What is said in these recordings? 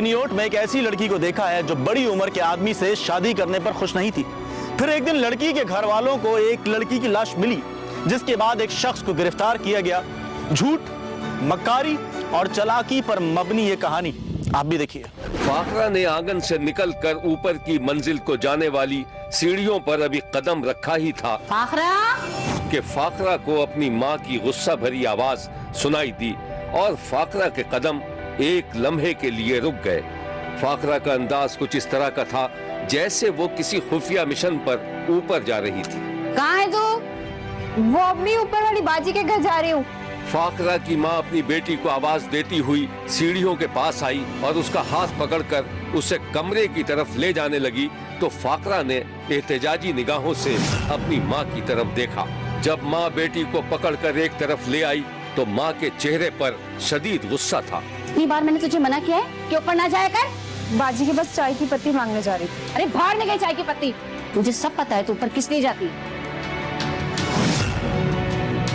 चिनियोट में एक ऐसी लड़की को देखा है जो बड़ी उम्र के आदमी से शादी करने पर खुश नहीं थी। फिर एक दिन लड़की के घर वालों को एक लड़की की लाश मिली, जिसके बाद एक शख्स को गिरफ्तार किया गया। झूठ, मक्कारी और चालाकी पर मबनी ये कहानी आप भी देखिए। फाखरा ने आंगन से निकलकर ऊपर की मंजिल को जाने वाली सीढ़ियों पर अभी कदम रखा ही था कि फाखरा को अपनी माँ की गुस्सा भरी आवाज सुनाई दी और फाखरा के कदम एक लम्हे के लिए रुक गए। फाखरा का अंदाज कुछ इस तरह का था जैसे वो किसी खुफिया मिशन पर ऊपर जा रही थी। कहाँ है तू? वो अपनी ऊपर वाली बाजी के घर जा रही हूँ। फाखरा की माँ अपनी बेटी को आवाज देती हुई सीढ़ियों के पास आई और उसका हाथ पकड़कर उसे कमरे की तरफ ले जाने लगी तो फाखरा ने एहतजाजी निगाहों से अपनी माँ की तरफ देखा। जब माँ बेटी को पकड़कर एक तरफ ले आई तो माँ के चेहरे पर शदीद गुस्सा था। इतनी बार मैंने तुझे मना किया है कि ऊपर ना जाया कर। बाजी के बस चाय की पत्ती मांगने जा रही थी। अरे बाहर निकल चाय की पत्ती। मुझे सब पता है तू ऊपर किस लिए जाती है।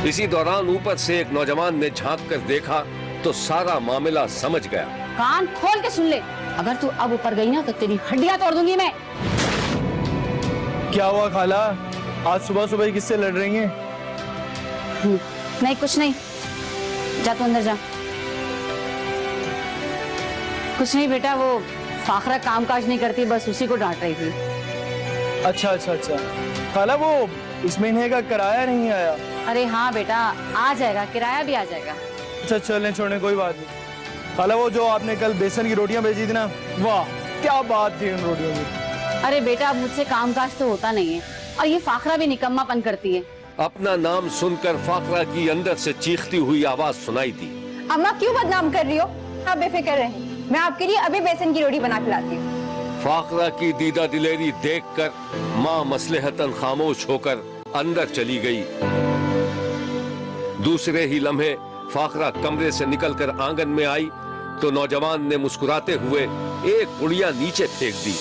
इसी दौरान ऊपर से एक नौजवान ने झांक कर देखा तो सारा मामला समझ गया। कान खोल के सुन ले, अगर तू अब ऊपर गई ना तो तेरी हड्डियां तोड़ दूंगी मैं। क्या हुआ खाला, आज सुबह सुबह किससे लड़ रही हैं? नहीं कुछ नहीं, जा तू अंदर जा। कुछ नहीं बेटा, वो फाखरा कामकाज नहीं करती, बस उसी को डांट रही थी। अच्छा, खाला वो इस महीने का किराया नहीं आया। अरे हाँ बेटा, आ जाएगा, किराया भी आ जाएगा। अच्छा चलने छोड़ने कोई बात नहीं। खाला वो जो आपने कल बेसन की रोटियां भेजी थी ना, वाह क्या बात थी उन रोटियों की। अरे बेटा, अब मुझसे कामकाज तो होता नहीं है और ये फाखरा भी निकम्मापन करती है। अपना नाम सुनकर फाखरा की अंदर से चीखती हुई आवाज सुनाई दी। अम्मा क्यों बदनाम कर रही हो? आप बेफिक्र रहें, मैं आपके लिए अभी बेसन की रोटी बना के लाती हूँ। फाखरा की दीदा दिलेरी देखकर माँ मसलहतन खामोश होकर अंदर चली गई। दूसरे ही लम्हे फाखरा कमरे से निकलकर आंगन में आई तो नौजवान ने मुस्कुराते हुए एक पुड़िया नीचे फेंक दी।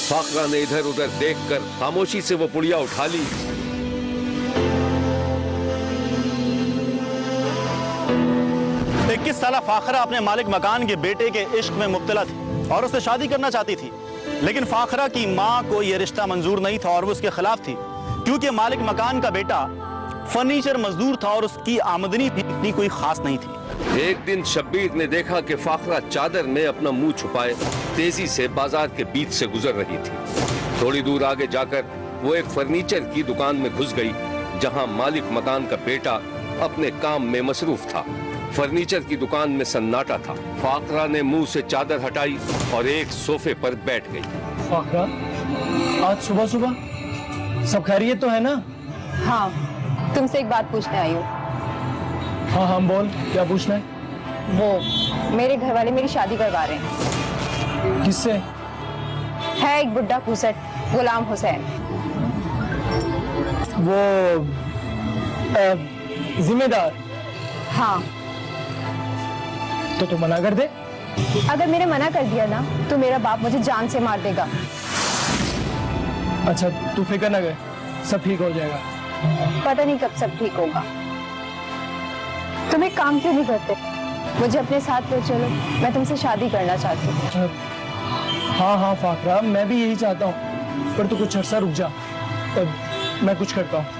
फाखरा ने इधर उधर देखकर खामोशी से वो पुड़िया उठा ली। इक्कीस साला फाखरा अपने मालिक मकान के बेटे के इश्क में मुब्तला थी और उससे शादी करना चाहती थी, लेकिन फाखरा की माँ को यह रिश्ता मंजूर नहीं था और वो उसके खिलाफ थी, क्योंकि मालिक मकान का बेटा फर्नीचर मजदूर था और उसकी आमदनी भी इतनी कोई खास नहीं थी। एक दिन शब्बीर ने देखा कि फाखरा चादर में अपना मुंह छुपाए तेजी से बाजार के बीच से गुजर रही थी। थोड़ी दूर आगे जाकर वो एक फर्नीचर की दुकान में घुस गई, जहां मालिक मकान का बेटा अपने काम में मसरूफ था। फर्नीचर की दुकान में सन्नाटा था। फाखरा ने मुंह से चादर हटाई और एक सोफे पर बैठ गई। फाखरा, आज सुबह सुबह सब खैरियत तो है ना? हाँ, तुमसे एक बात पूछने आई हूँ। हाँ बोल, क्या पूछना है? वो मेरे घर वाले मेरी शादी करवा रहे हैं। किससे? है एक बुड्ढा खूसट, गुलाम हुसैन। वो जिम्मेदार? हाँ। तो तू मना कर दे। अगर मैंने मना कर दिया ना तो मेरा बाप मुझे जान से मार देगा। अच्छा तू फिक्र ना कर, सब ठीक हो जाएगा। पता नहीं कब सब ठीक होगा। तुम एक काम क्यों नहीं करते, मुझे अपने साथ ले चलो, मैं तुमसे शादी करना चाहती हूँ। हाँ फाखरा, मैं भी यही चाहता हूँ, पर तू कुछ अर्सा रुक जा, मैं कुछ करता हूँ।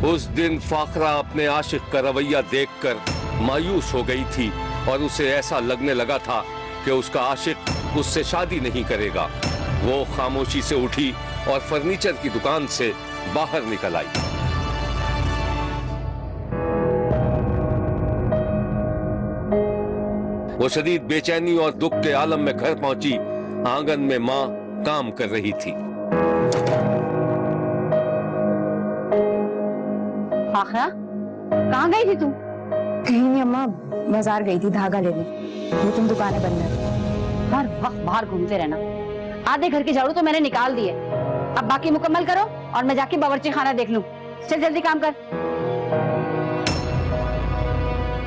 उस दिन फाखरा अपने आशिक का रवैया देखकर मायूस हो गई थी और उसे ऐसा लगने लगा था कि उसका आशिक उससे शादी नहीं करेगा। वो खामोशी से उठी और फर्नीचर की दुकान से बाहर निकल आई। वो शदीद बेचैनी और दुख के आलम में घर पहुंची। आंगन में माँ काम कर रही थी। फाखरा, कहाँ गई थी तू? कहीं नहीं अम्मा, बाजार गई थी धागा लेने, लेकिन दुकानें बंद है। हर वक्त बाहर घूमते रहना। आधे घर की झाड़ू तो मैंने निकाल दी है, अब बाकी मुकम्मल करो और मैं जाके बावर्ची खाना देख लूं। चल जल्दी काम कर।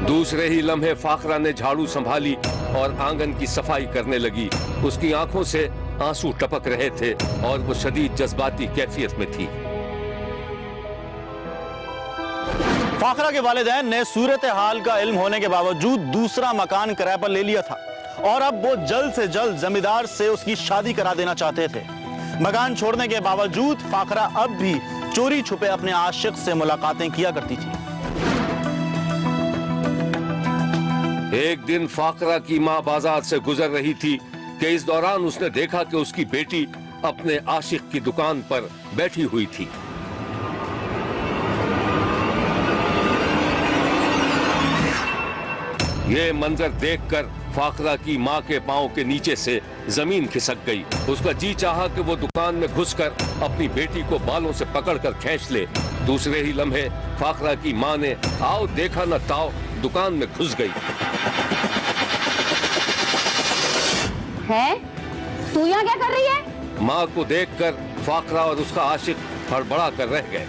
दूसरे ही लम्हे फाखरा ने झाड़ू संभाली और आंगन की सफाई करने लगी। उसकी आंखों से आंसू टपक रहे थे और वो शदीद जज्बाती कैफियत में थी। फाखरा के वालिदैन ने सूरत हाल का इल्म होने के बावजूद दूसरा मकान किराए पर ले लिया था और अब वो जल्द से जल्द जमींदार से उसकी शादी करा देना चाहते थे। मकान छोड़ने के बावजूद फाखरा अब भी चोरी छुपे अपने आशिक से मुलाकातें किया करती थी। एक दिन फाकरा की माँ बाजार से गुजर रही थी कि इस दौरान उसने देखा कि उसकी बेटी अपने आशिक की दुकान पर बैठी हुई थी। ये मंजर देखकर फाकरा की माँ के पांव के नीचे से जमीन खिसक गई। उसका जी चाहा कि वो दुकान में घुसकर अपनी बेटी को बालों से पकड़कर खींच ले। दूसरे ही लम्हे फाकरा की माँ ने आओ देखा न ताओ दुकान में घुस गई। है? तू यहाँ क्या कर रही है? माँ को देखकर फाकरा और उसका आशिक हड़बड़ा कर रह गए।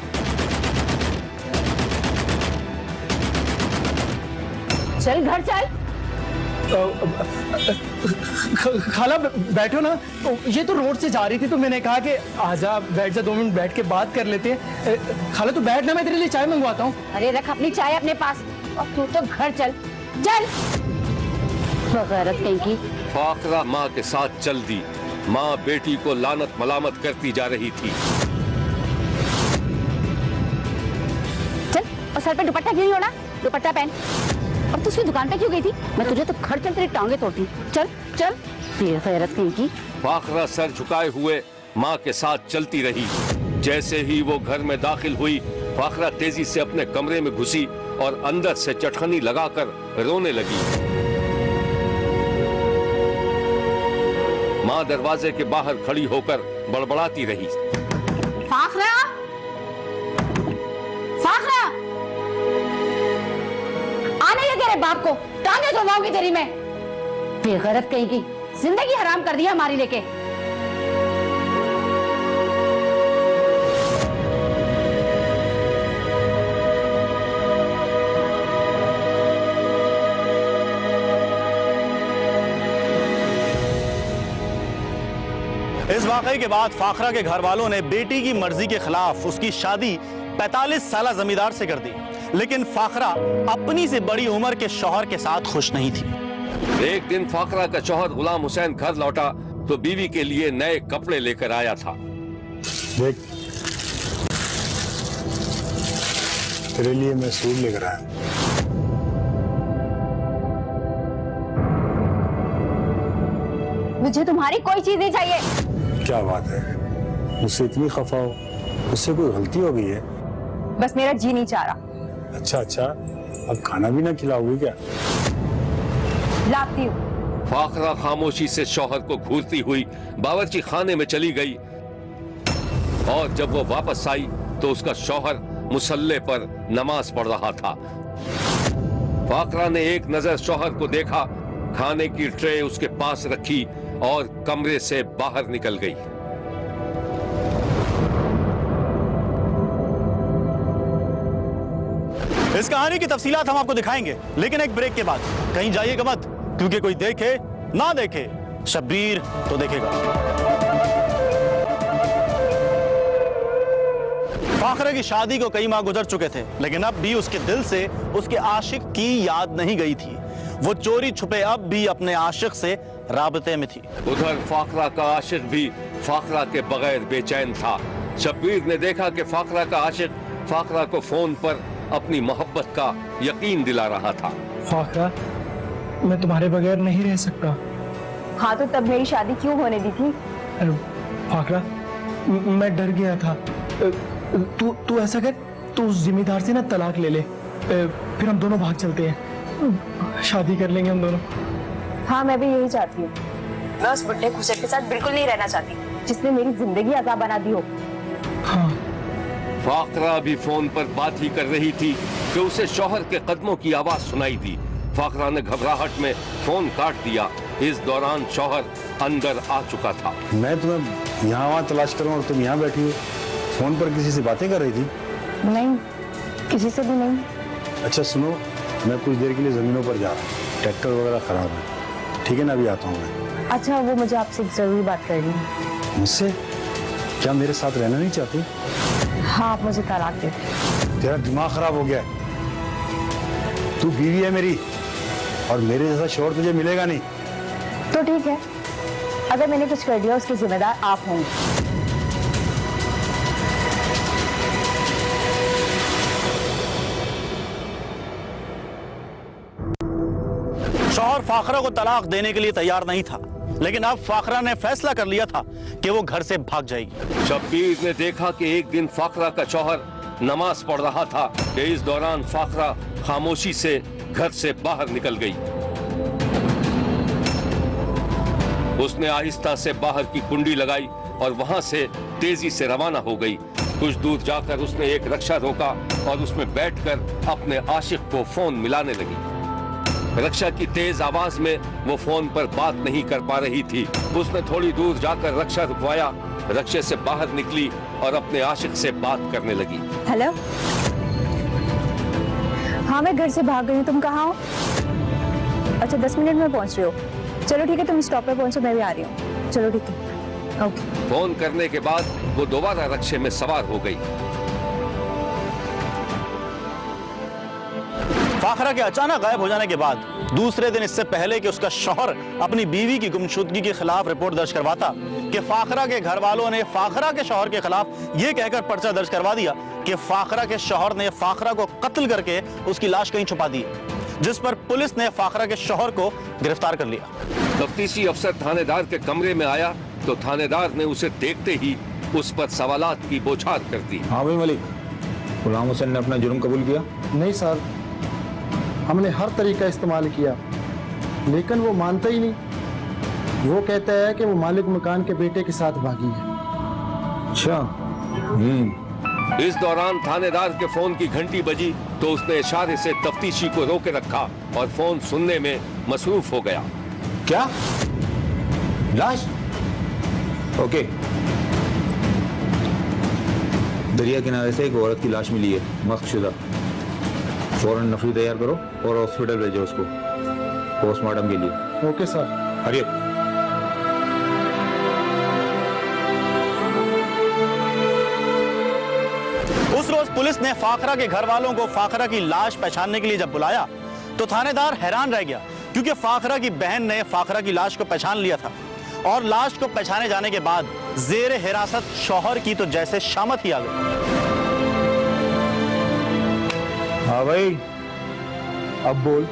चल घर चल। खाला बैठो ना। ये तो रोड से जा रही थी तो मैंने कहा कि आजा बैठ जा, 2 मिनट बैठ के बात कर लेते हैं। खाला तू बैठ ना, मैं तेरे लिए चाय मंगवाता हूँ। अरे रख अपनी चाय अपने पास और तू तो घर चल चल। बगैरत कहीं की। फाकरा माँ के साथ चल दी। माँ बेटी को लानत मलामत करती जा रही थी। चल और सर पे दुपट्टा क्यों नहीं ओढ़ा? दुपट्टा पहन। अब तू उसकी दुकान पे क्यों गई थी? मैं तुझे तो घर चल तेरी टांगे तोड़ती। चल चल बेगैरत कहीं की। फाकरा सर झुकाए हुए माँ के साथ चलती रही। जैसे ही वो घर में दाखिल हुई, फाकरा तेजी से अपने कमरे में घुसी और अंदर से चटखनी लगाकर रोने लगी। माँ दरवाजे के बाहर खड़ी होकर बड़बड़ाती रही। फाखरा, फाखरा, आने दे तेरे बाप को, टांगे तोड़वाऊंगी तेरी मैं। बेगैरत कहीं की, जिंदगी हराम कर दिया हमारी लेके। इस वाकये के बाद फाखरा के घर वालों ने बेटी की मर्जी के खिलाफ उसकी शादी 45 साला जमींदार से कर दी, लेकिन फाखरा अपनी से बड़ी उम्र के शौहर के साथ खुश नहीं थी। एक दिन फाकरा का शौहर गुलाम हुसैन घर लौटा तो बीवी के लिए नए कपड़े लेकर आया था। देख, तेरे लिए मैं सूट लेकर आया। मुझे तुम्हारी कोई चीज नहीं चाहिए। क्या बात है, मुझसे इतनी खफा हो? मुझसे कोई गलती हो गई है? बस मेरा जी नहीं चाह रहा। अच्छा अच्छा, अब खाना भी ना खिलाओगी क्या? लाती हूँ। फाकरा खामोशी से शौहर को घूरती हुई बावर्ची खाने में चली गई और जब वो वापस आई तो उसका शौहर मुसल्ले पर नमाज पढ़ रहा था। फाकरा ने एक नजर शौहर को देखा, खाने की ट्रे उसके पास रखी और कमरे से बाहर निकल गई। इस कहानी की तफसीलात हम आपको दिखाएंगे, लेकिन एक ब्रेक के बाद। कहीं जाइएगा मत, क्योंकि कोई देखे ना देखे, शब्बीर तो देखेगा। फाखरा की शादी को कई माह गुजर चुके थे, लेकिन अब भी उसके दिल से उसके आशिक की याद नहीं गई थी। वो चोरी छुपे अब भी अपने आशिक से राबते में थी। उधर फाकरा का आशिक भी फाकरा के बगैर बेचैन था। शब्बीर ने देखा कि फाकरा का आशिक फाकरा को फोन पर अपनी मोहब्बत का यकीन दिला रहा था। फाकरा, मैं तुम्हारे बगैर नहीं रह सकता। हाँ तो तब मेरी शादी क्यों होने दी थी? अरे फाकरा, मैं डर गया था। तू ऐसा कर, तू उस जिम्मेदार से ना तलाक ले ले, फिर हम दोनों भाग चलते हैं, शादी कर लेंगे हम दोनों। हाँ मैं भी यही चाहती हूँ। मैं उस बुढ़े खुशर के साथ बिल्कुल नहीं रहना चाहती जिसने मेरी जिंदगी अज़ाब बना दी हो। हाँ। फाकरा भी फोन पर बात ही कर रही थी कि उसे शौहर के कदमों की आवाज सुनाई दी। फाकरा ने घबराहट में फोन काट दिया। इस दौरान शौहर अंदर आ चुका था। मैं तुम्हें यहाँ वहाँ तलाश करूँ और तुम यहाँ बैठी हो, फोन पर किसी से बातें कर रही थी? नहीं, किसी से भी नहीं। अच्छा सुनो, मैं कुछ देर के लिए जमीनों पर जा रहा हूँ, ट्रैक्टर वगैरह खराब है। ठीक है ना, अभी आता हूँ मैं। अच्छा, वो मुझे आपसे जरूरी बात करनी है। मुझसे? क्या मेरे साथ रहना नहीं चाहती? हाँ, आप मुझे तलाक दे। तेरा दिमाग खराब हो गया है। तू बीवी है मेरी, और मेरे जैसा शोहर तुझे मिलेगा नहीं। तो ठीक है, अगर मैंने कुछ कर दिया उसके जिम्मेदार आप होंगे। शौहर फाखरा को तलाक देने के लिए तैयार नहीं था, लेकिन अब फाखरा ने फैसला कर लिया था कि वो घर से भाग जाएगी। शब्बीर ने देखा कि एक दिन फाखरा का शौहर नमाज पढ़ रहा था कि इस दौरान फाखरा खामोशी से घर से बाहर निकल गई। उसने आहिस्ता से बाहर की कुंडी लगाई और वहां से तेजी से रवाना हो गई। कुछ दूर जाकर उसने एक रक्षा रोका और उसमें बैठकर अपने आशिक को फोन मिलाने लगी। रक्षा की तेज आवाज में वो फोन पर बात नहीं कर पा रही थी। उसने थोड़ी दूर जाकर रक्षा रुकवाया, रक्षे से बाहर निकली और अपने आशिक से बात करने लगी। हेलो, हाँ मैं घर से भाग गई हूँ, तुम कहाँ हो? अच्छा 10 मिनट में पहुँच रहे हो? चलो ठीक है, तुम स्टॉप पे पहुँचो, मैं भी आ रही हूँ। चलो ठीक है, ओके। फोन करने के बाद वो दोबारा रक्षे में सवार हो गई। फाखरा के अचानक गायब हो जाने के बाद दूसरे दिन, इससे पहले कि उसका शौहर अपनी बीवी की गुमशुदगी के खिलाफ रिपोर्ट दर्ज करवाता, कि फाखरा के घर वालों ने फाखरा के शौहर के खिलाफ यह कहकर पर्चा दर्ज करवा दिया कि फाखरा के शौहर ने फाखरा को कत्ल करके उसकी लाश कहीं छुपा दी, जिस पर पुलिस ने फाखरा के शौहर को गिरफ्तार कर लिया। तफ्तीशी अफसर थानेदार के कमरे में आया तो थानेदार ने उसे देखते ही उस पर सवालात की बौछार कर दी। हाँ भाई मलिक, गुलाम हुसैन ने अपना जुर्म कबूल किया? नहीं सर, हमने हर तरीका इस्तेमाल किया, लेकिन वो मानता ही नहीं। वो कहता है कि वो मालिक मकान के बेटे के साथ भागी है। अच्छा। इस दौरान थानेदार के फोन की घंटी बजी तो उसने इशारे से तफ्तीशी को रोके रखा और फोन सुनने में मसरूफ हो गया। क्या? लाश? ओके। दरिया किनारे से एक औरत की लाश मिली है, मस्कशुदा। फौरन नफरी तैयार करो और हॉस्पिटल भेजो उसको पोस्टमार्टम के लिए। Okay sir. हरिए। उस रोज पुलिस ने फाखरा के घर वालों को फाखरा की लाश पहचानने के लिए जब बुलाया तो थानेदार हैरान रह गया, क्योंकि फाखरा की बहन ने फाखरा की लाश को पहचान लिया था और लाश को पहचाने जाने के बाद जेर हिरासत शौहर की तो जैसे शामत ही आ गई। हाँ भाई, अब बोल।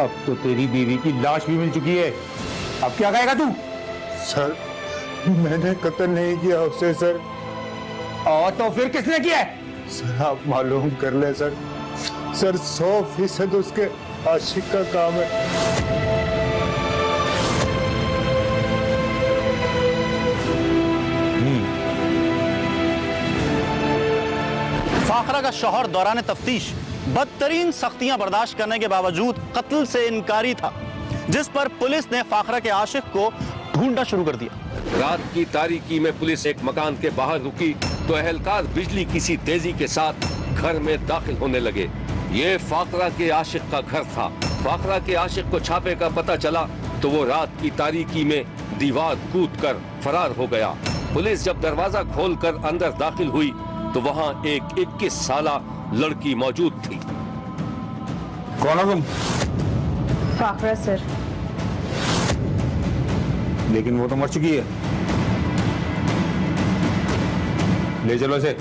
अब तो तेरी बीवी की लाश भी मिल चुकी है, अब क्या कहेगा तू? सर, मैंने कत्ल नहीं किया उससे सर। और तो फिर किसने किया है? सर आप मालूम कर ले सर। सर 100% उसके आशिक का काम है। फाखरा का शौहर दौरान तफ्तीश बदतरीन सख्तियां बर्दाश्त करने के बावजूद कत्ल से इनकारी था, जिस पर पुलिस ने फाखरा के आशिक को ढूंढना शुरू कर दिया। रात की तारीकी में पुलिस एक मकान के बाहर रुकी तो अहलकार बिजली किसी तेजी के साथ घर में दाखिल होने लगे। ये फाखरा के आशिक का घर था। फाखरा के आशिक को छापे का पता चला तो वो रात की तारीकी में दीवार कूदकर फरार हो गया। पुलिस जब दरवाजा खोलकर अंदर दाखिल हुई तो वहां एक 21 साला लड़की मौजूद थी। कौन हो तुम? फाखरा सर। लेकिन वो तो मर चुकी है। ले चलो इसे।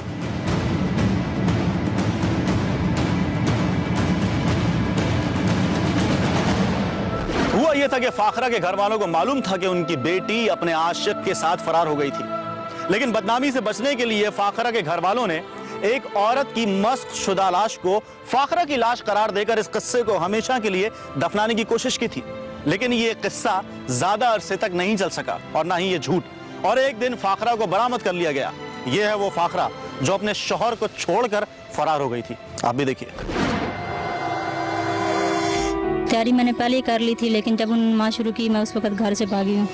हुआ यह था कि फाखरा के घर वालों को मालूम था कि उनकी बेटी अपने आशिक के साथ फरार हो गई थी, लेकिन बदनामी से बचने के लिए फाखरा के घर वालों ने एक औरत की मस्त शुदा लाश को फाखरा की लाश करार देकर इस किस्से को हमेशा के लिए दफनाने की कोशिश की थी। लेकिन ये किस्सा ज्यादा अरसे तक नहीं चल सका और ना ही ये झूठ, और एक दिन फाखरा को बरामद कर लिया गया। यह है वो फाखरा जो अपने शौहर को छोड़कर फरार हो गई थी। आप भी देखिए। तैयारी मैंने पहले ही कर ली थी, लेकिन जब उन्होंने माँ शुरू की मैं उस वक्त घर से भागी हूँ।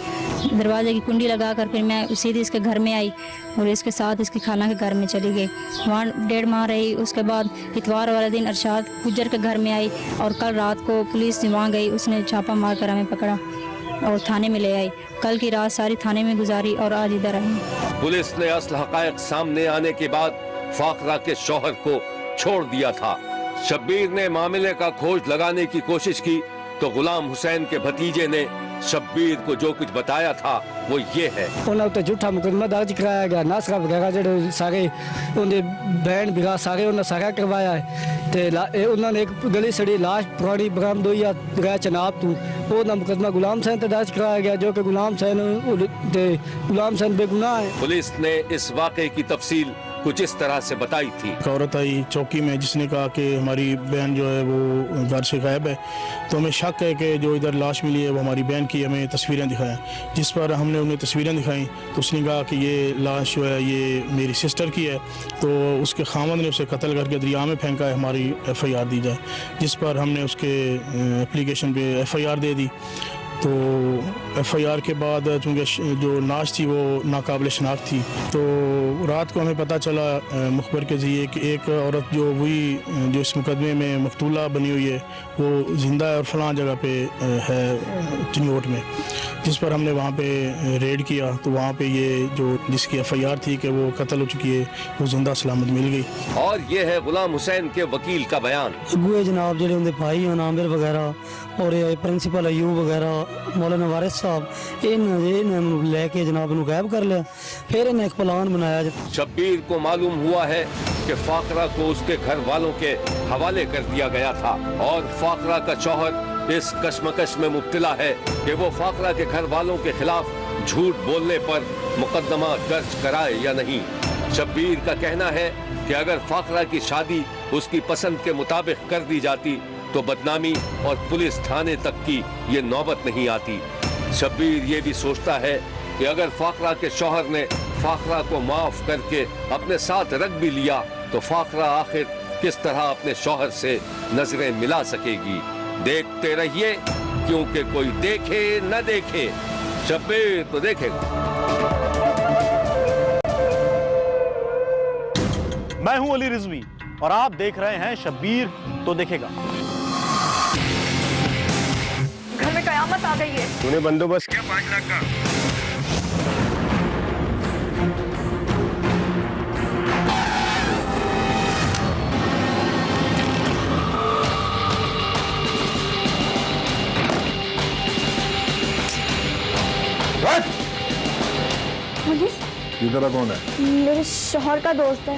दरवाजे की कुंडी लगाकर फिर मैं सीधे इसके घर में आई और इसके साथ इसकी खाला के घर में चली गई। वहाँ 1.5 माह रही। उसके बाद इतवार वाले दिन अरशाद गुज्जर के घर में आई और कल रात को पुलिस वहाँ गई, उसने छापा मार कर हमें पकड़ा और थाने में ले आई। कल की रात सारी थाने में गुजारी और आज इधर आई। पुलिस ने असल हकायक सामने आने के बाद फाखरा के शौहर को छोड़ दिया था। शब्बीर ने मामले का खोज लगाने की कोशिश की तो गुलाम हुसैन के भतीजे ने शब्बीर को जो कुछ बताया था वो ये है। उन्हें तो झूठा मुकदमा दर्ज कराया गया, नासका वगैरह जो सारे उन्हें बहन बिगा सारे उन्हें सारा करवाया है। ते उन्होंने एक गली सड़ी लाश पुरानी बरामद हुई है गया चनाब तू वो ना मुकदमा गुलाम हुसैन ते दर्ज कराया गया जो कि गुलाम हुसैन बेगुनाह है। पुलिस ने इस वाक़े की तफसील कुछ इस तरह से बताई थी। एक औरत आई चौकी में जिसने कहा कि हमारी बहन जो है वो घर से गायब है, तो हमें शक है कि जो इधर लाश मिली है वो हमारी बहन की, हमें तस्वीरें दिखाएं। जिस पर हमने उन्हें तस्वीरें दिखाई तो उसने कहा कि ये लाश जो है ये मेरी सिस्टर की है, तो उसके खामद ने उसे कत्ल करके दरिया में फेंका है, हमारी FIR दी जाए। जिस पर हमने उसके एप्लीकेशन पे FIR दे दी। तो FIR के बाद चूँकि जो नाश थी वो नाकाबिल शनाख्त थी, तो रात को हमें पता चला मुखबर के ज़रिए कि एक औरत जो वही जो इस मुकदमे में मकतूला बनी हुई है वो ज़िंदा है और फलां जगह पे है चिन्योट में। जिस पर हमने वहाँ पे रेड किया तो वहाँ पे ये जो जिसकी FIR थी कि वो कत्ल हो चुकी है वो जिंदा सलामत मिल गई। और ये है गुलाम हुसैन के वकील का बयान। अगुए जनाब जो उनके भाई हैं आमिर वगैरह और प्रिंसिपल अयूब वगैरह मौलाना वारिस साहब इन लेके जनाब इन्हें गायब कर लिया। फिर इन्हें एक प्लान बनाया। शब्बीर को मालूम हुआ है कि फाकरा को उसके घर वालों के हवाले कर दिया गया था और फाकरा का शौहर इस कश्मकश में मुब्तला है कि वो फाकरा के घर वालों के खिलाफ झूठ बोलने पर मुकदमा दर्ज कराए या नहीं। शब्बीर का कहना है कि अगर फाकरा की शादी उसकी पसंद के मुताबिक कर दी जाती तो बदनामी और पुलिस थाने तक की ये नौबत नहीं आती। शब्बीर ये भी सोचता है कि अगर फाकरा के शौहर ने फाकरा को माफ करके अपने साथ रख भी लिया तो फाकरा आखिर किस तरह अपने शौहर से नजरें मिला सकेगी। देखते रहिए, क्योंकि कोई देखे न देखे शब्बीर तो देखेगा। मैं हूं अली रिजवी और आप देख रहे हैं शब्बीर तो देखेगा। घर में कयामत आ गई है। तूने बंदोबस्त किया 5 लाख का? पुलिस? ये तेरा कौन है? मेरे शौहर का दोस्त है।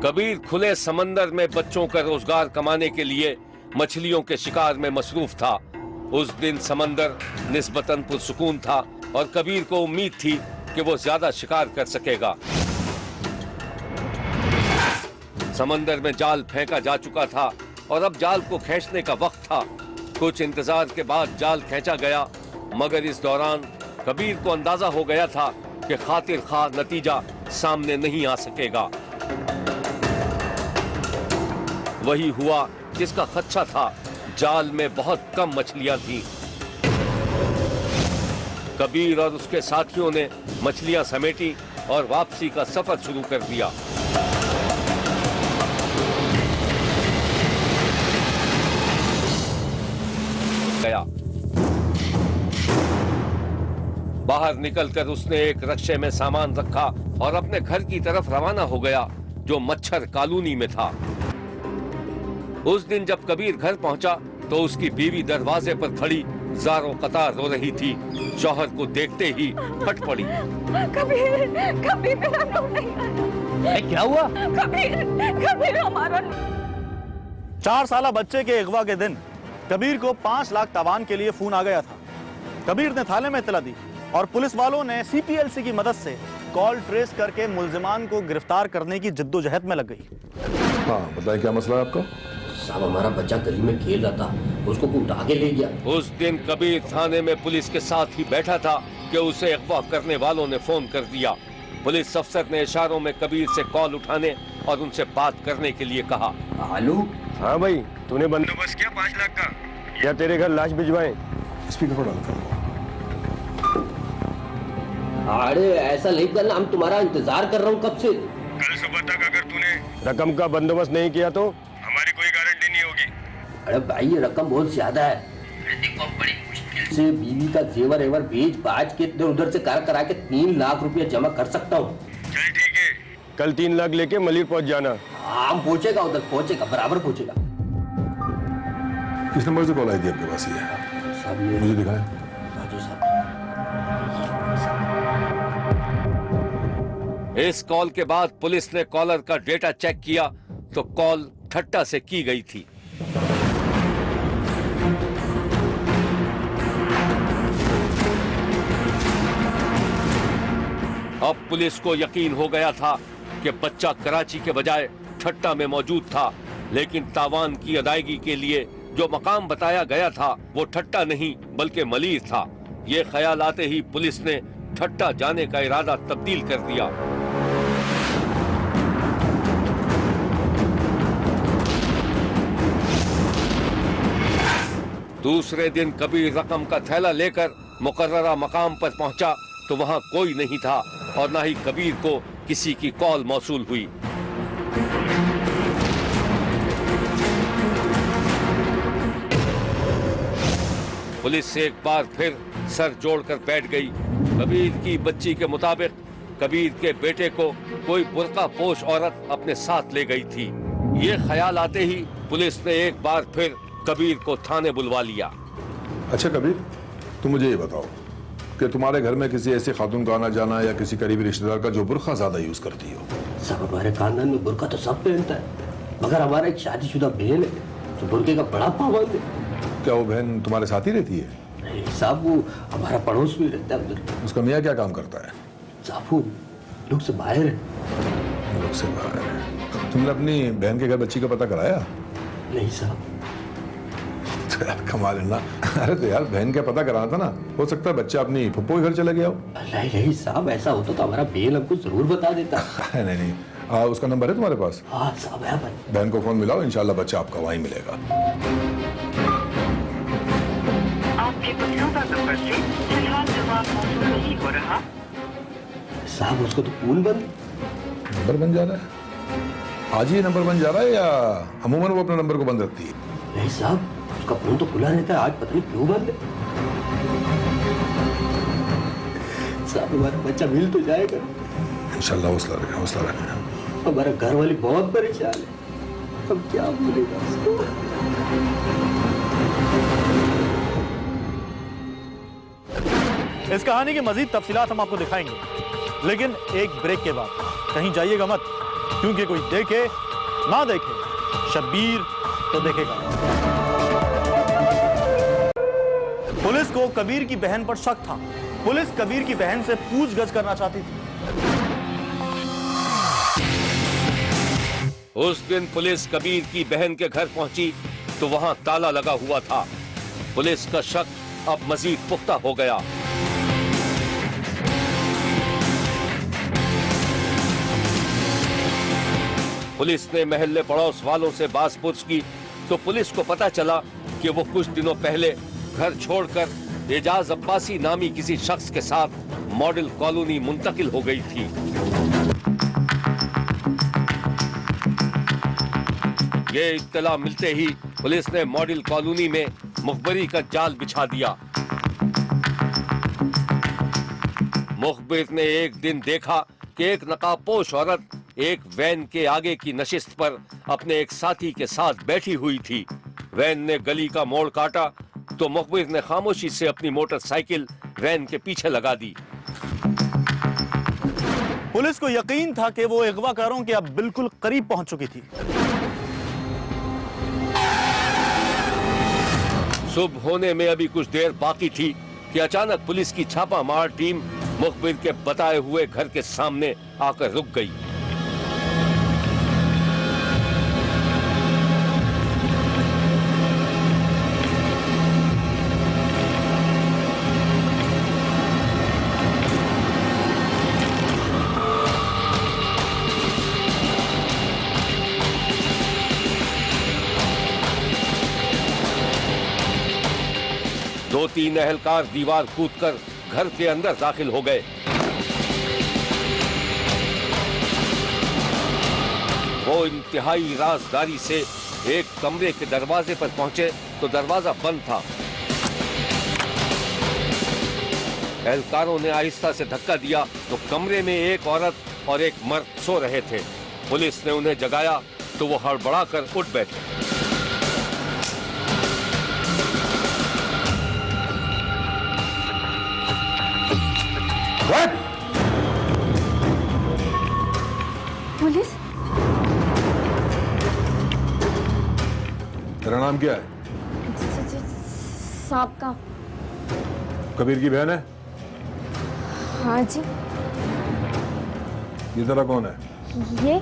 कबीर खुले समंदर में बच्चों का रोजगार कमाने के लिए मछलियों के शिकार में मसरूफ था। उस दिन समंदर निस्बतन पुरसुकून था और कबीर को उम्मीद थी कि वो ज्यादा शिकार कर सकेगा। समंदर में जाल फेंका जा चुका था और अब जाल को खींचने का वक्त था। कुछ इंतजार के बाद जाल खींचा गया, मगर इस दौरान कबीर को अंदाजा हो गया था कि खातिर खा नतीजा सामने नहीं आ सकेगा। वही हुआ जिसका खदशा था। जाल में बहुत कम मछलियां थीं। कबीर और उसके साथियों ने मछलियां समेटी और वापसी का सफर शुरू कर दिया। गया बाहर निकलकर उसने एक रक्शे में सामान रखा और अपने घर की तरफ रवाना हो गया जो मच्छर कॉलोनी में था। उस दिन जब कबीर घर पहुंचा तो उसकी बीवी दरवाजे पर खड़ी जारो कतार रो रही थी। शौहर को देखते ही फट पड़ी। कबीर, कबीर मेरा रो नहीं आया। क्या हुआ? कबीर, कबीर हमारा 4 साला बच्चे के अगवा के दिन कबीर को 5 लाख तावान के लिए फोन आ गया था। कबीर ने थाने में इत्तला दी और पुलिस वालों ने CPLC की मदद से कॉल ट्रेस करके मुल्जिमान को गिरफ्तार करने की जद्दोजहद में लग गई। हाँ बताइए क्या मसला है आपका? साहब हमारा बच्चा गली में खेल रहा था, उसको कोई उठा के ले गया। उस दिन कबीर थाने में पुलिस के साथ ही बैठा था कि उसे अगवा करने वालों ने फोन कर दिया। पुलिस अफसर ने इशारों में कबीर से कॉल उठाने और उनसे बात करने के लिए कहा। हेलो। हाँ भाई, तूने बंदोबस्त किया 5 लाख का या तेरे घर लाश भिजवाएं? स्पीकर पर डाल। अरे ऐसा नहीं करना, हम तुम्हारा इंतजार कर रहा हूँ कब से। कल सुबह तक अगर तूने रकम का बंदोबस्त नहीं किया तो हमारी कोई गारंटी नहीं होगी। अरे भाई ये रकम बहुत ज्यादा है। देखो बड़ी मुश्किल से बीवी का जेवर एवर बेच बाज के इधर उधर से कार करा के 3 लाख रुपया जमा कर सकता हूँ। चल ठीक है, कल 3 लाख लेके मलिर पहुंच जाना। हाँ पहुंचेगा, उधर पहुंचेगा, बराबर पहुंचेगा। किस नंबर से कॉल आई थी आपके पास? ये साहब ये मुझे दिखाएं। राजू साहब, इस कॉल के बाद पुलिस ने कॉलर का डेटा चेक किया तो कॉल ठट्टा से की गई थी। अब पुलिस को यकीन हो गया था कि बच्चा कराची के बजाय ठट्टा में मौजूद था, लेकिन तावान की अदायगी के लिए जो मकाम बताया गया था वो ठट्टा नहीं बल्कि मलीर था। ये ख्याल आते ही पुलिस ने ठट्टा जाने का इरादा तब्दील कर दिया। दूसरे दिन कबीर रकम का थैला लेकर मुकर्ररा मकाम पर पहुंचा तो वहां कोई नहीं था और न ही कबीर को किसी की कॉल मौसूल हुई। पुलिस एक बार फिर सर जोड़कर बैठ गई। कबीर की बच्ची के मुताबिक कबीर के बेटे को कोई बुर्का पोश औरत अपने साथ ले गई थी। ये ख्याल आते ही पुलिस ने एक बार फिर कबीर को थाने बुलवा लिया। अच्छा कबीर, तुम मुझे ये बताओ कि तुम्हारे घर में किसी ऐसी खातून का आना जाना या किसी करीबी रिश्तेदार का जो बुर्का ज्यादा यूज करती हो? सब हमारे खानदान में बुर्का तो सब पहनता है, मगर हमारा एक शादीशुदा बहन है तो बुर्के का बड़ा पाबंद है। क्या वो बहन तुम्हारे साथ ही रहती है? नहीं साहब, वो हमारा पड़ोस में रहता है उधर। उसका मियाँ क्या काम करता है? साहब वो लोग से बाहर है। लोग से बाहर है। तुमने अपनी बहन के घर बच्ची का पता कराया? नहीं साहब। तो यार कमाल है ना। अरे तो यार बहन का पता कराना था ना, हो सकता है बच्चा अपनी फुप्पो के घर चला गया हो। नहीं साहब, ऐसा होता तो हमारा बेल हमको जरूर बता देता। नहीं नहीं, उसका नंबर है तुम्हारे पास? हाँ साहब है भाई। बहन को फोन मिलाओ, इंशाल्लाह बच्चा आपका वहीं मिलेगा। आपके मौजूदा नंबर से फिलहाल जवाब मौसूल नहीं हो रहा। साहब उसको तो फोन बंद। नंबर बन जा रहा है? आज ही नंबर बन जा रहा है या अमूमन वो अपने नंबर को बंद रखती है? नहीं साहब, उसका फोन तो खुला रहता है, आज पता नहीं क्यों बंद है। साहब हमारा बच्चा मिल तो जाएगा इंशाल्लाह। हौसला रखें, हौसला रखें। हमारा घर वाली बहुत परेशान है, हम क्या बोलेगा उसको। इस कहानी की मजीद तफसीलात हम आपको दिखाएंगे, लेकिन एक ब्रेक के बाद। कहीं जाइएगा मत, क्योंकि कोई देखे ना देखे, शब्बीर तो देखेगा। पुलिस को कबीर की बहन पर शक था। पुलिस कबीर की बहन से पूछगछ करना चाहती थी। उस दिन पुलिस कबीर की बहन के घर पहुंची तो वहां ताला लगा हुआ था। पुलिस का शक अब मजीद पुख्ता हो गया। पुलिस ने महल्ले पड़ोस वालों से बात-पूछ की तो पुलिस को पता चला कि वो कुछ दिनों पहले घर छोड़कर एजाज अब्बासी नामी किसी शख्स के साथ मॉडल कॉलोनी मुंतकिल हो गई थी। ये इत्तला मिलते ही पुलिस ने मॉडल कॉलोनी में मुखबरी का जाल बिछा दिया। मुखबिर ने एक दिन देखा कि एक नकाबपोश औरत एक वैन के आगे की नशिस्त पर अपने एक साथी के साथ बैठी हुई थी। वैन ने गली का मोड़ काटा तो मुखबिर ने खामोशी से अपनी मोटरसाइकिल वैन के पीछे लगा दी। पुलिस को यकीन था कि वो अगवाकारों के अब बिल्कुल करीब पहुंच चुकी थी। सुबह होने में अभी कुछ देर बाकी थी कि अचानक पुलिस की छापामार टीम मुखबिर के बताए हुए घर के सामने आकर रुक गई। दो तीन एहलकार दीवार कूदकर घर के अंदर दाखिल हो गए। वो इंतहाई राजदारी से एक कमरे के दरवाजे पर पहुंचे तो दरवाजा बंद था। एहलकारों ने आहिस्ता से धक्का दिया तो कमरे में एक औरत और एक मर्द सो रहे थे। पुलिस ने उन्हें जगाया तो वो हड़बड़ाकर उठ बैठे। पुलिस? तेरा नाम क्या है? सांप का। कबीर की बहन है? हाँ जी। ये तेरा कौन है? ये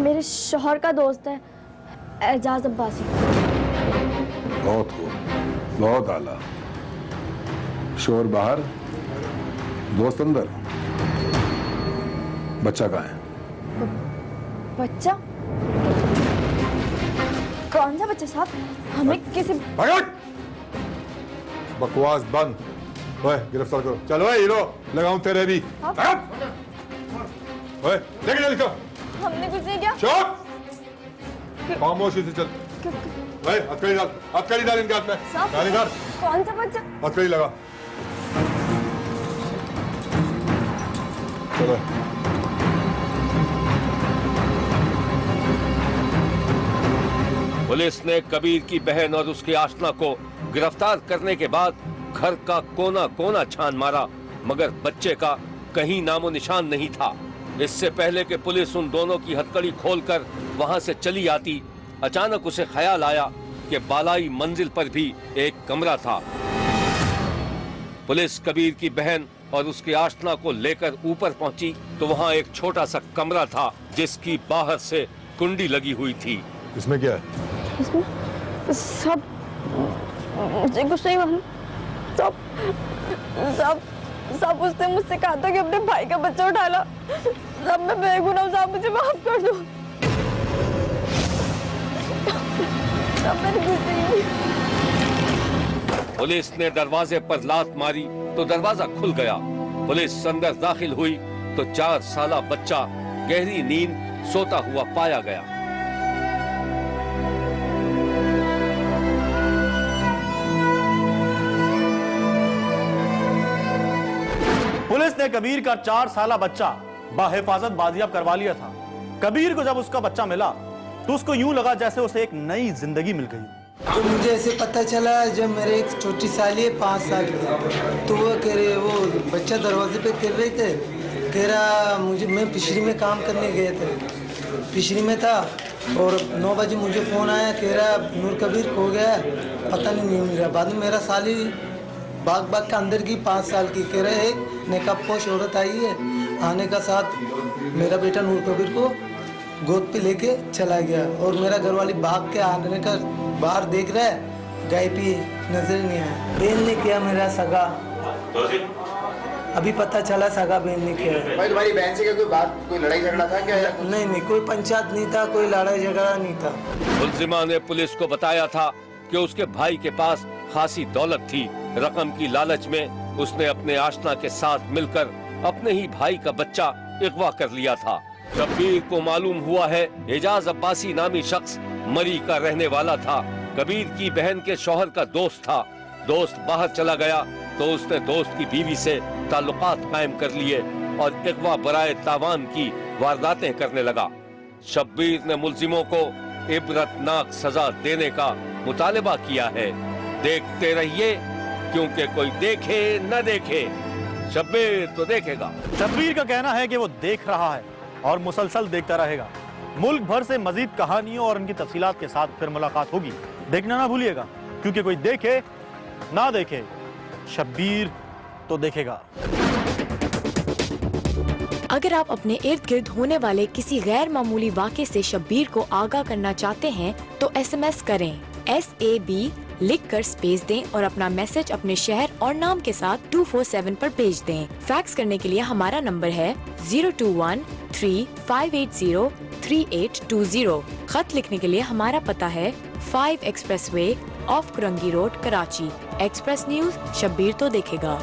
मेरे शौहर का दोस्त है, एजाज अब्बासी। बहुत खूब, बहुत आला। शोर बाहर, दोस्त अंदर। बच्चा कहाँ है? बच्चा? कौन सा बच्चा साहब? हमें किसी बकवास बंद। ओए गिरफ्तार करो। चलो ओए हीरो, लगाऊं तेरे भी। ओए लेके चल इसको। हमने कुछ नहीं किया। चुप। खामोशी से चल। ओए हथकड़ी डाल, हथकड़ी डाल इनके हाथ में। डाल इधर। कौन सा बच्चा? हथकड़ी लगा। चलो। पुलिस ने कबीर की बहन और उसकी आशना को गिरफ्तार करने के बाद घर का कोना कोना छान मारा, मगर बच्चे का कहीं नामो निशान नहीं था। इससे पहले कि पुलिस उन दोनों की हथकड़ी खोलकर वहां से चली आती, अचानक उसे ख्याल आया कि बालाई मंजिल पर भी एक कमरा था। पुलिस कबीर की बहन और उसकी आशना को लेकर ऊपर पहुंची तो वहां एक छोटा सा कमरा था जिसकी बाहर से कुंडी लगी हुई थी। इसमें क्या है? इसमें सब मुझे कुछ नहीं मालूम। सब उसने मुझसे कहा था कि अपने भाई का बच्चा उठा ला। सब मैं बेगुनाह, साहब मुझे माफ कर दो। सब मैंने कुछ नहीं। पुलिस ने दरवाजे पर लात मारी तो दरवाजा खुल गया। पुलिस अंदर दाखिल हुई तो 4 साला बच्चा गहरी नींद सोता हुआ पाया गया। पुलिस ने कबीर का 4 साला बच्चा बाहिफाजत बाजियाब करवा लिया था। कबीर को जब उसका बच्चा मिला तो उसको यूं लगा जैसे उसे एक नई जिंदगी मिल गई। तो मुझे ऐसे पता चला जब मेरे एक छोटी साली है 5 साल की, तो वो कह रहे, वो बच्चा दरवाजे पे खेल रहे थे, कह रहा मुझे, मैं पिछड़ी में काम करने गए थे, पिछड़ी में था और 9 बजे मुझे फ़ोन आया, कह रहा नूर कबीर खो गया, पता नहीं मिल रहा। बाद में मेरा साली बाग का अंदर की 5 साल की, कह रहे एक नकाबपोश औरत आई है, आने का साथ मेरा बेटा नूर कबीर को गोद पे लेके चला गया और मेरा घरवाली भाग के आने का बाहर देख रहा है, गायब ही नजर नहीं आया। बहन ने किया मेरा सगा, अभी पता चला सगा बहन ने किया। भाई तुम्हारी बहन से क्या कोई बात, कोई लड़ाई झगड़ा था क्या? नहीं, कोई पंचायत नहीं था, कोई लड़ाई झगड़ा नहीं था। मुलजिमा ने पुलिस को बताया था कि उसके भाई के पास खासी दौलत थी। रकम की लालच में उसने अपने आशना के साथ मिलकर अपने ही भाई का बच्चा अगवा कर लिया था। कबीर को मालूम हुआ है एजाज अब्बासी नामी शख्स मरी का रहने वाला था, कबीर की बहन के शौहर का दोस्त था। दोस्त बाहर चला गया तो उसने दोस्त की बीवी से ताल्लुकात कायम कर लिए और अगवा बराए तावान की वारदातें करने लगा। शब्बीर ने मुलजिमों को इबरतनाक सजा देने का मुतालबा किया है। देखते रहिए, क्योंकि कोई देखे न देखे, शब्बीर तो देखेगा। शब्बीर का कहना है कि वो देख रहा है और मुसलसल देखता रहेगा। मुल्क भर से मजीद कहानियों और उनकी तफसीलात के साथ फिर मुलाकात होगी। देखना ना भूलिएगा, क्योंकि कोई देखे ना देखे, शब्बीर तो देखेगा। अगर आप अपने इर्द गिर्द होने वाले किसी गैर मामूली वाक़े से शब्बीर को आगाह करना चाहते हैं तो SMS करें SAB लिख कर स्पेस दें और अपना मैसेज अपने शहर और नाम के साथ 247 पर भेज दें। फैक्स करने के लिए हमारा नंबर है 021-3580-3820। खत लिखने के लिए हमारा पता है 5 express way of Korangi road, Karachi. Express news, Shabbir तो देखेगा।